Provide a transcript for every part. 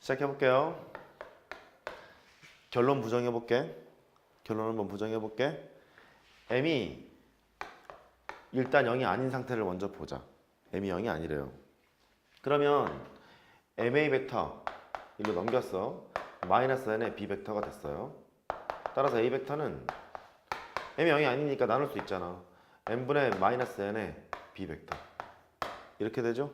시작해볼게요. 결론 부정해볼게. 결론 한번 부정해볼게. m이 일단 0이 아닌 상태를 먼저 보자. m이 0이 아니래요. 그러면 ma 벡터 일로 넘겼어. 마이너스 n의 b 벡터가 됐어요. 따라서 a 벡터는 m이 0이 아니니까 나눌 수 있잖아. n분의 마이너스 n의 b 벡터 이렇게 되죠?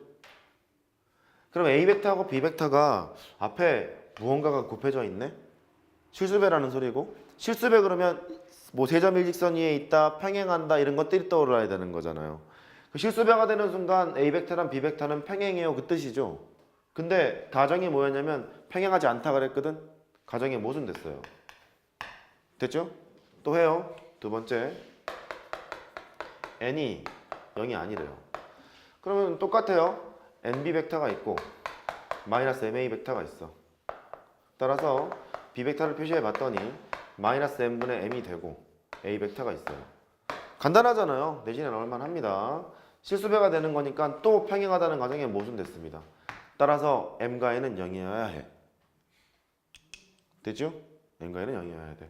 그럼 a 벡터하고 b 벡터가 앞에 무언가가 곱해져 있네? 실수배라는 소리고, 실수배 그러면 뭐 세점 일직선 위에 있다, 평행한다 이런 것들이 떠올라야 되는 거잖아요. 그 실수배가 되는 순간 a 벡터랑 b 벡터는 평행해요 그 뜻이죠. 근데 가정이 뭐였냐면 평행하지 않다 그랬거든. 가정이 모순됐어요. 됐죠? 또 해요. 두 번째, n이 0이 아니래요. 그러면 똑같아요. nb 벡터가 있고 마이너스 ma 벡터가 있어. 따라서 b 벡터를 표시해 봤더니 마이너스 n분의 m이 되고 a 벡터가 있어요. 간단하잖아요. 내신에 나올 만합니다. 실수배가 되는 거니까 또 평행하다는 가정에 모순됐습니다. 따라서 m과 n은 0이어야 해. 됐죠? m과 n은 0이어야 돼.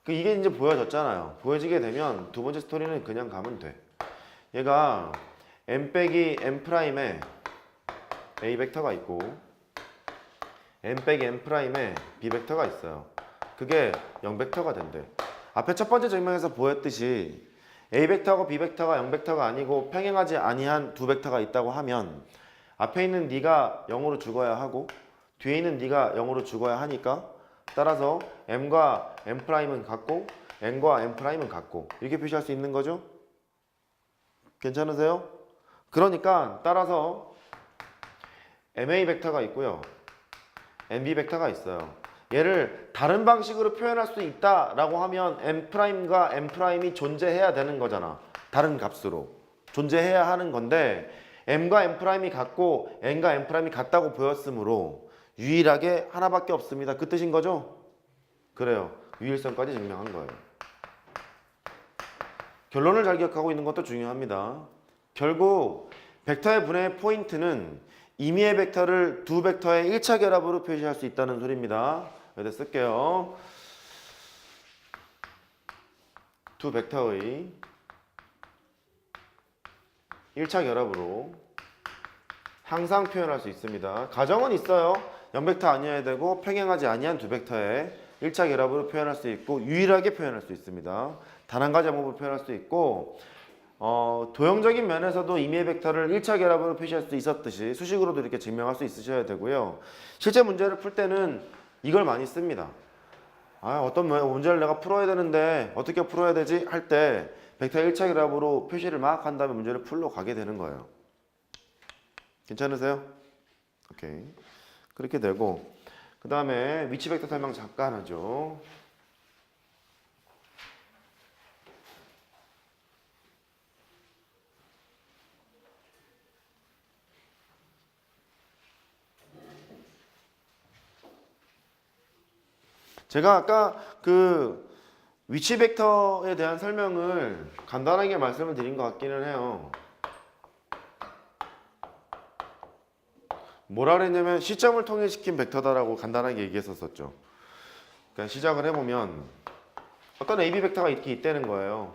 이게 이제 보여졌잖아요. 보여지게 되면 두 번째 스토리는 그냥 가면 돼. 얘가 m 빼기 m 프라임에 a 벡터가 있고 m 빼기 m 프라임에 b 벡터가 있어요. 그게 0 벡터가 된대. 앞에 첫 번째 증명에서 보였듯이 a 벡터하고 b 벡터가 0 벡터가 아니고 평행하지 아니한 두 벡터가 있다고 하면 앞에 있는 네가 0으로 죽어야 하고 뒤에 있는 네가 0으로 죽어야 하니까, 따라서 m과 m 프라임은 같고 n과 m 프라임은 같고 이렇게 표시할 수 있는 거죠? 괜찮으세요? 그러니까 따라서 ma 벡터가 있고요, nb 벡터가 있어요. 얘를 다른 방식으로 표현할 수 있다라고 하면 m'과 m'이 존재해야 되는 거잖아. 다른 값으로 존재해야 하는 건데 m과 m'이 같고 n과 m'이 같다고 보였으므로 유일하게 하나밖에 없습니다. 그 뜻인 거죠? 그래요. 유일성까지 증명한 거예요. 결론을 잘 기억하고 있는 것도 중요합니다. 결국 벡터의 분해의 포인트는 임의의 벡터를 두 벡터의 1차 결합으로 표시할 수 있다는 소리입니다. 여기다 쓸게요. 두 벡터의 1차 결합으로 항상 표현할 수 있습니다. 가정은 있어요. 0벡터 아니어야 되고 평행하지 아니한 두 벡터의 1차 결합으로 표현할 수 있고 유일하게 표현할 수 있습니다. 단 한 가지 방법으로 표현할 수 있고, 도형적인 면에서도 임의의 벡터를 1차 결합으로 표시할 수 있었듯이 수식으로도 이렇게 증명할 수 있으셔야 되고요. 실제 문제를 풀 때는 이걸 많이 씁니다. 어떤 문제를 내가 풀어야 되는데 어떻게 풀어야 되지? 할 때 벡터 1차 결합으로 표시를 막 한 다음에 문제를 풀러 가게 되는 거예요. 괜찮으세요? 오케이. 그렇게 되고, 그 다음에 위치 벡터 설명 잠깐 하죠. 제가 아까 그 위치 벡터에 대한 설명을 간단하게 말씀을 드린 것 같기는 해요. 뭐라 그랬냐면 시점을 통일시킨 벡터다라고 간단하게 얘기했었죠. 그러니까 시작을 해보면 어떤 AB 벡터가 이렇게 있다는 거예요.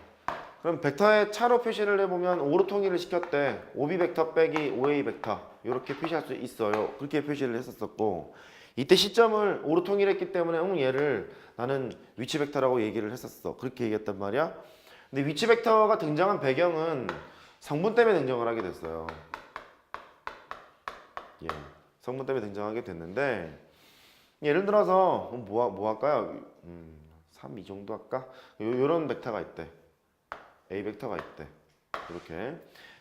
그럼 벡터의 차로 표시를 해보면 O로 통일을 시켰대. OB 벡터 빼기 OA 벡터 이렇게 표시할 수 있어요. 그렇게 표시를 했었었고, 이때 시점을 O로 통일했기 때문에 얘를 나는 위치 벡터라고 얘기를 했었어. 그렇게 얘기했단 말이야. 근데 위치 벡터가 등장한 배경은 성분 때문에 등장을 하게 됐어요. 예, 성분 때문에 등장하게 됐는데, 예를 들어서 뭐 할까요? 3 이 정도 할까? 요런 벡터가 있대. A 벡터가 있대. 이렇게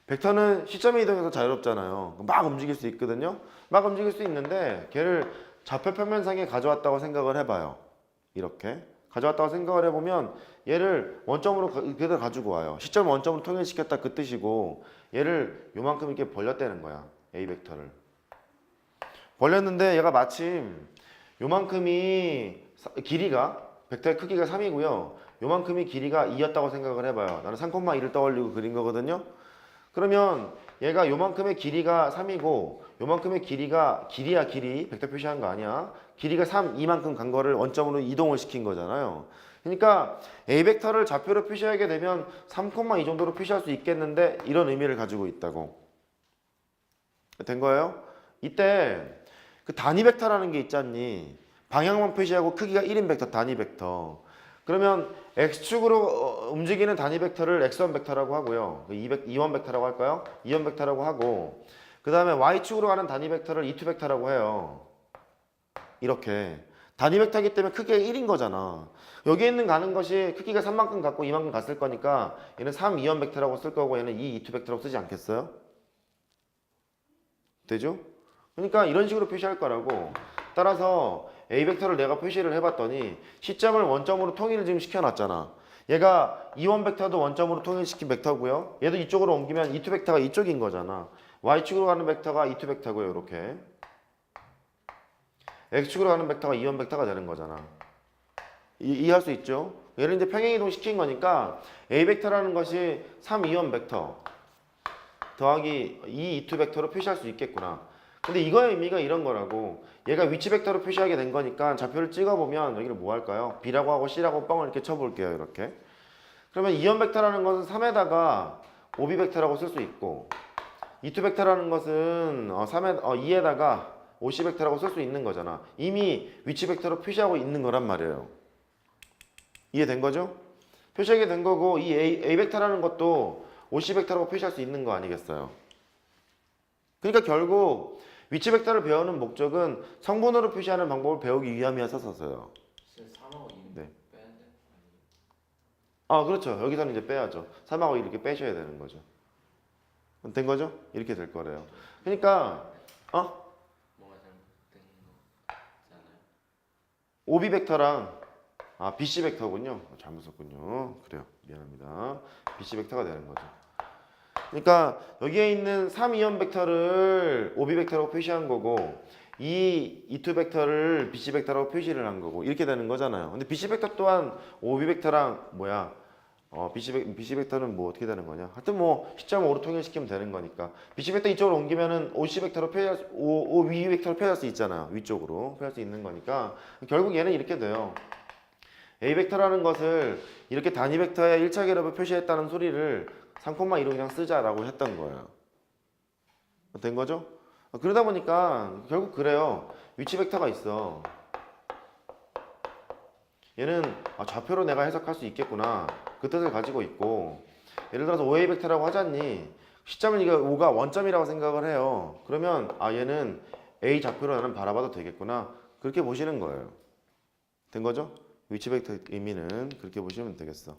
벡터는 시점에 이동해서 자유롭잖아요. 막 움직일 수 있거든요. 막 움직일 수 있는데 걔를 좌표 평면상에 가져왔다고 생각을 해봐요. 이렇게 가져왔다고 생각을 해보면 얘를 원점으로 그대로 가지고 와요. 시점을 원점으로 통일시켰다 그 뜻이고, 얘를 요만큼 이렇게 벌렸다는 거야. A 벡터를 벌렸는데 얘가 마침 요만큼이 길이가 벡터의 크기가 3이고요. 요만큼이 길이가 2였다고 생각을 해봐요. 나는 3,2를 떠올리고 그린 거거든요. 그러면 얘가 요만큼의 길이가 3이고 요만큼의 길이가 길이야 길이 벡터 표시한 거 아니야. 길이가 3 이만큼 간 거를 원점으로 이동을 시킨 거잖아요. 그러니까 A 벡터를 좌표로 표시하게 되면 3,2 정도로 표시할 수 있겠는데 이런 의미를 가지고 있다고. 된 거예요? 이때 그 단위 벡터라는 게 있잖니. 방향만 표시하고 크기가 1인 벡터 단위 벡터. 그러면 x축으로 움직이는 단위 벡터를 x1 벡터라고 하고요. 2원 벡터라고 할까요? 2원 벡터라고 하고 그 다음에 y축으로 가는 단위 벡터를 2 벡터라고 해요. 이렇게 단위 벡터이기 때문에 크기가 1인 거잖아. 여기 있는 가는 것이 크기가 3만큼 갖고 2만큼 갔을 거니까 얘는 3, 2원 벡터라고 쓸 거고 얘는 2 벡터라고 쓰지 않겠어요? 되죠? 그러니까 이런 식으로 표시할 거라고. 따라서 A 벡터를 내가 표시를 해봤더니 시점을 원점으로 통일을 지금 시켜놨잖아. 얘가 2원 벡터도 원점으로 통일시킨 벡터고요. 얘도 이쪽으로 옮기면 2 벡터가 이쪽인 거잖아. Y축으로 가는 벡터가 2 벡터고요. 이렇게. X축으로 가는 벡터가 2원 벡터가 되는 거잖아. 이해할 수 있죠? 얘를 이제 평행이동 시킨 거니까 A 벡터라는 것이 3, 2원 벡터 더하기 2 벡터로 표시할 수 있겠구나. 근데 이거의 의미가 이런 거라고. 얘가 위치 벡터로 표시하게 된 거니까 좌표를 찍어보면 여기를 뭐 할까요? B라고 하고 C라고 뻥을 이렇게 쳐볼게요. 이렇게. 그러면 2원 벡터라는 것은 3에다가 5B 벡터라고 쓸 수 있고 2 벡터라는 것은 2에다가 5C 벡터라고 쓸 수 있는 거잖아. 이미 위치 벡터로 표시하고 있는 거란 말이에요. 이해된 거죠? 표시하게 된 거고 이 A 벡터라는 것도 5C 벡터라고 표시할 수 있는 거 아니겠어요? 그러니까 결국 위치 벡터를 배우는 목적은 성분으로 표시하는 방법을 배우기 위함이었어서요. 3하고 2는 네. 빼야 돼? 아, 그렇죠. 여기서는 이제 빼야죠. 3하고 이렇게 빼셔야 되는 거죠. 된 거죠? 이렇게 될 거래요. 그러니까 뭐가 잘못된 거잖아요. OB 벡터랑 BC 벡터군요. 잘못 썼군요. 그래요. 미안합니다. BC 벡터가 되는 거죠. 그러니까 여기에 있는 3, 2원 벡터를 OB 벡터라고 표시한 거고 2 벡터를 BC 벡터라고 표시를 한 거고 이렇게 되는 거잖아요. 근데 BC 벡터 또한 OB 벡터랑 BC 벡터는 뭐 어떻게 되는 거냐? 하여튼 뭐 시점 5로 통일시키면 되는 거니까 BC 벡터 이쪽으로 옮기면은 OC 벡터로 표시할 OB 벡터로 표시할 수 있잖아요. 위쪽으로 표시할 수 있는 거니까 결국 얘는 이렇게 돼요. A 벡터라는 것을 이렇게 단위 벡터의 1차 결합을 표시했다는 소리를 3,2로 그냥 쓰자라고 했던 거예요. 된 거죠? 그러다 보니까 결국 그래요. 위치 벡터가 있어. 얘는 좌표로 내가 해석할 수 있겠구나. 그 뜻을 가지고 있고 예를 들어서 OA 벡터라고 하잖니. 시점은 이게 5가 원점이라고 생각을 해요. 그러면 얘는 A 좌표로 나는 바라봐도 되겠구나. 그렇게 보시는 거예요. 된 거죠? 위치 벡터 의미는 그렇게 보시면 되겠어.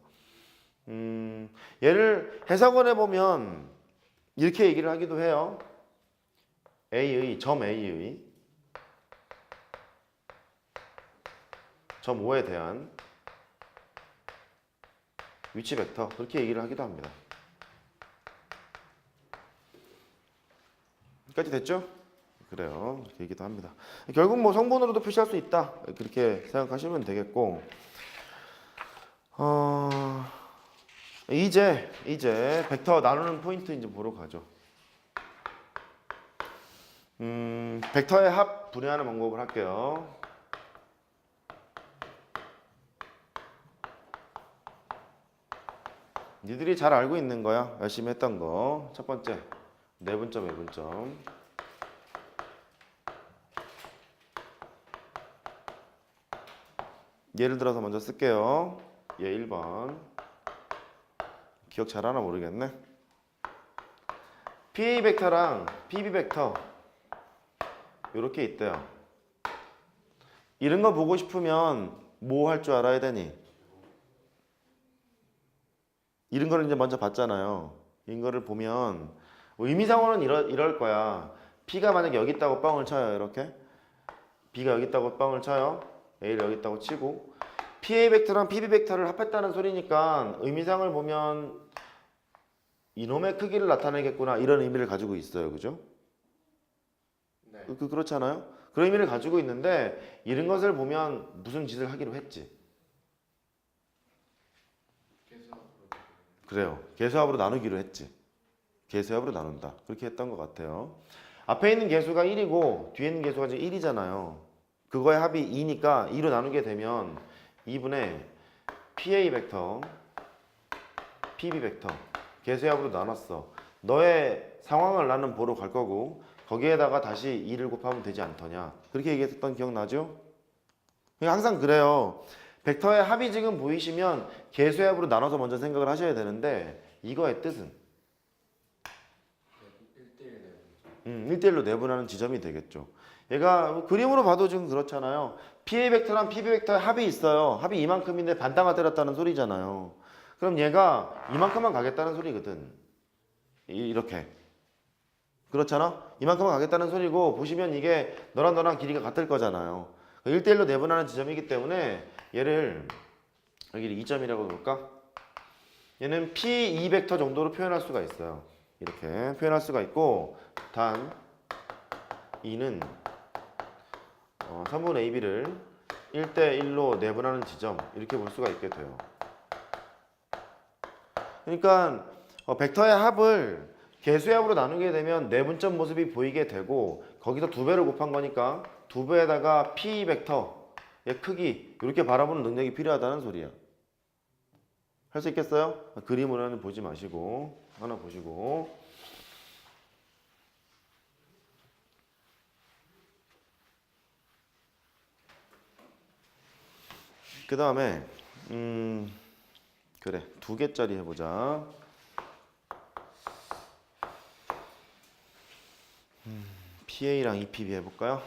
얘를 해석을 해보면 이렇게 얘기를 하기도 해요. 점 A의 점 O에 대한 위치 벡터 그렇게 얘기를 하기도 합니다. 여기까지 됐죠? 그래요. 이렇게 얘기도 합니다. 결국 뭐 성분으로도 표시할 수 있다. 그렇게 생각하시면 되겠고 이제 벡터 나누는 포인트 이제 보러 가죠. 벡터의 합 분해하는 방법을 할게요. 니들이 잘 알고 있는 거야. 열심히 했던 거. 첫 번째 내분점, 외분점. 예를 들어서 먼저 쓸게요. 얘 1번. 기억 잘하나 모르겠네. PA 벡터랑 PB 벡터 이렇게 있대요. 이런 거 보고 싶으면 뭐 할 줄 알아야 되니? 이런 거를 이제 먼저 봤잖아요. 이런 거를 보면 의미상으로는 이럴 거야. P가 만약에 여기 있다고 뻥을 쳐요. 이렇게. B가 여기 있다고 뻥을 쳐요. A를 여기 있다고 치고 PA 벡터랑 PB 벡터를 합했다는 소리니까 의미상을 보면 이놈의 크기를 나타내겠구나 이런 의미를 가지고 있어요. 그죠? 네. 그렇잖아요. 그런 의미를 가지고 있는데 이런 것을 보면 무슨 짓을 하기로 했지? 계수합으로. 그래요. 개수합으로 나누기로 했지. 개수합으로 나눈다. 그렇게 했던 것 같아요. 앞에 있는 개수가 1이고 뒤에 있는 개수가 지금 1이잖아요. 그거의 합이 2니까 2로 나누게 되면 2분의 PA 벡터, PB 벡터 개수합으로 나눴어. 너의 상황을 나는 보러 갈 거고 거기에다가 다시 2를 곱하면 되지 않더냐. 그렇게 얘기했던 기억나죠? 항상 그래요. 벡터의 합이 지금 보이시면 개수합으로 나눠서 먼저 생각을 하셔야 되는데 이거의 뜻은 1대1 1대1로 내분하는 지점이 되겠죠. 얘가 그림으로 봐도 지금 그렇잖아요. PA 벡터랑 PB 벡터의 합이 있어요. 합이 이만큼인데 반땅을 때렸다는 소리잖아요. 그럼 얘가 이만큼만 가겠다는 소리거든. 이렇게. 그렇잖아? 이만큼만 가겠다는 소리고 보시면 이게 너랑 너랑 길이가 같을 거잖아요. 1대1로 내분하는 지점이기 때문에 얘를 여기를 2점이라고 볼까? 얘는 P2 벡터 정도로 표현할 수가 있어요. 이렇게 표현할 수가 있고 단 2는 3분의 AB를 1대1로 내분하는 지점 이렇게 볼 수가 있게 돼요. 그러니까 벡터의 합을 개수합으로 나누게 되면 내분점 모습이 보이게 되고 거기서 2배를 곱한 거니까 2배에다가 P 벡터의 크기 이렇게 바라보는 능력이 필요하다는 소리야. 할 수 있겠어요? 그림으로는 보지 마시고 하나 보시고 그 다음에 그래 2개짜리 해보자. PA랑 EPB 해볼까요?